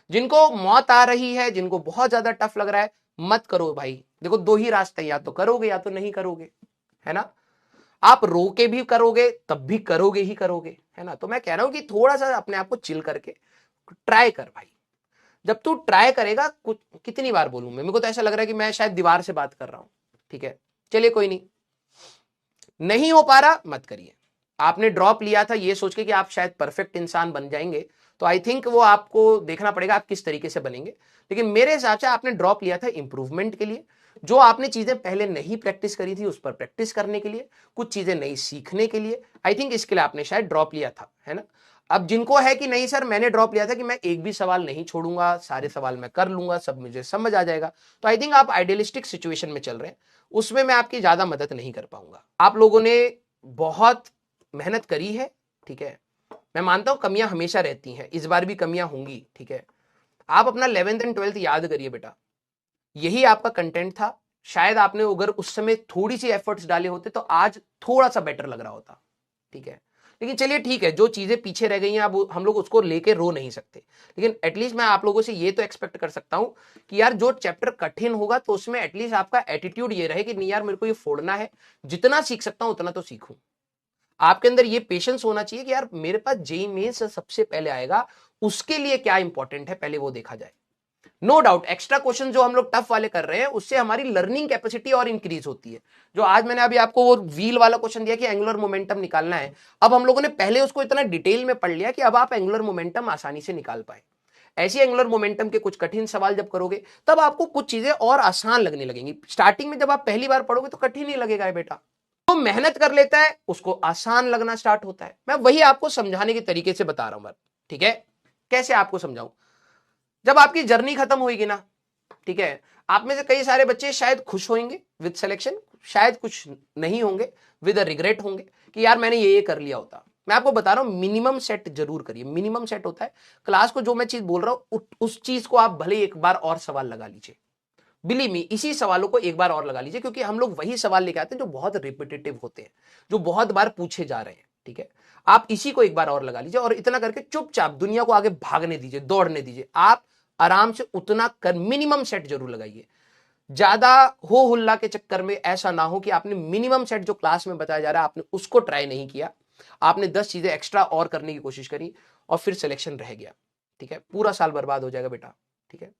जिनको मौत आ रही है, जिनको बहुत ज्यादा टफ लग रहा है, मत करो भाई। देखो दो ही रास्ते, या तो करोगे या तो नहीं करोगे, है ना। आप रो के भी करोगे तब भी करोगे ही करोगे, है ना। तो मैं कह रहा हूं कि थोड़ा सा अपने आप को चिल करके ट्राई कर भाई। जब तू ट्राई करेगा, कुछ कितनी बार बोलूं मैं, मेरे को तो ऐसा लग रहा है कि मैं शायद दीवार से बात कर रहा हूं। ठीक है, चलिए कोई नहीं, नहीं हो पा रहा मत करिए। आपने ड्रॉप लिया था ये सोच के कि आप शायद परफेक्ट इंसान बन जाएंगे, तो आई थिंक वो आपको देखना पड़ेगा आप किस तरीके से बनेंगे। लेकिन मेरे हिसाब से आपने ड्रॉप लिया था इंप्रूवमेंट के लिए, जो आपने चीजें पहले नहीं प्रैक्टिस करी थी उस पर प्रैक्टिस करने के लिए, कुछ चीजें नई सीखने के लिए। आई थिंक इसके लिए आपने शायद ड्रॉप लिया था, है ना। अब जिनको है कि नहीं सर मैंने ड्रॉप लिया था कि मैं एक भी सवाल नहीं छोड़ूंगा, सारे सवाल मैं कर लूंगा, सब मुझे समझ आ जाएगा, तो आई थिंक आप आइडियलिस्टिक सिचुएशन में चल रहे हैं, उसमें मैं आपकी ज्यादा मदद नहीं कर पाऊंगा। आप लोगों ने बहुत मेहनत करी है, ठीक है। मैं मानता हूं कमियां हमेशा रहती हैं, इस बार भी कमियां होंगी, ठीक है। आप अपना 11th एंड 12th याद करिए बेटा, यही आपका कंटेंट था। शायद आपने अगर उस समय थोड़ी सी एफर्ट्स डाले होते तो आज थोड़ा सा बेटर लग रहा होता, ठीक है। लेकिन चलिए ठीक है, जो चीजें पीछे रह गई हैं अब हम लोग उसको लेके रो नहीं सकते, लेकिन एटलीस्ट मैं आप लोगों से ये तो एक्सपेक्ट कर सकता हूं कि यार जो चैप्टर कठिन होगा तो उसमें एटलीस्ट आपका एटीट्यूड ये रहे कि नहीं यार मेरे को ये फोड़ना है, जितना सीख सकता हूं उतना तो सीखूं। आपके अंदर ये पेशेंस होना चाहिए कि यार मेरे पास जेईई मेंस सबसे पहले आएगा, उसके लिए क्या इंपॉर्टेंट है पहले वो देखा जाए। नो डाउट एक्स्ट्रा क्वेश्चन जो हम लोग टफ वाले कर रहे हैं उससे हमारी लर्निंग कैपेसिटी और इंक्रीज होती है। जो आज मैंने अभी आपको वो व्हील वाला क्वेश्चन दिया कि एंगुलर मोमेंटम निकालना है, अब हम लोगों ने पहले उसको इतना डिटेल में पढ़ लिया कि अब आप एंगुलर मोमेंटम आसानी से निकाल पाए। ऐसी एंगुलर मोमेंटम के कुछ कठिन सवाल जब करोगे तब आपको कुछ चीजें और आसान लगने लगेंगी। स्टार्टिंग में जब आप पहली बार पढ़ोगे तो कठिन ही लगेगा बेटा। तो मेहनत कर लेता है उसको आसान लगना स्टार्ट होता है। मैं वही आपको समझाने के तरीके से बता रहा हूं, ठीक है। कैसे आपको समझाऊं, जब आपकी जर्नी खत्म होगी ना, ठीक है, आप में से कई सारे बच्चे शायद खुश होंगे विद सिलेक्शन, शायद कुछ नहीं होंगे, विद रिग्रेट होंगे कि यार मैंने ये कर लिया होता। मैं आपको बता रहा हूं मिनिमम सेट जरूर करिए। मिनिमम सेट होता है क्लास को, जो मैं चीज बोल रहा हूं उस चीज को आप भले एक बार और सवाल लगा लीजिए, बिलीव मी इसी सवालों को एक बार और लगा लीजिए, क्योंकि हम लोग वही सवाल लेके आते हैं जो बहुत रिपीटेटिव होते हैं, जो बहुत बार पूछे जा रहे हैं, ठीक है। आप इसी को एक बार और लगा लीजिए और इतना करके चुपचाप दुनिया को आगे भागने दीजिए, दौड़ने दीजिए। आप आराम से उतना कर मिनिमम सेट जरूर लगाइए। ज्यादा हो हुल्ला के चक्कर में ऐसा ना हो कि आपने मिनिमम सेट जो क्लास में बताया जा रहा है आपने उसको ट्राई नहीं किया, आपने 10 चीजें एक्स्ट्रा और करने की कोशिश करी और फिर सिलेक्शन रह गया, ठीक है। पूरा साल बर्बाद हो जाएगा बेटा, ठीक है।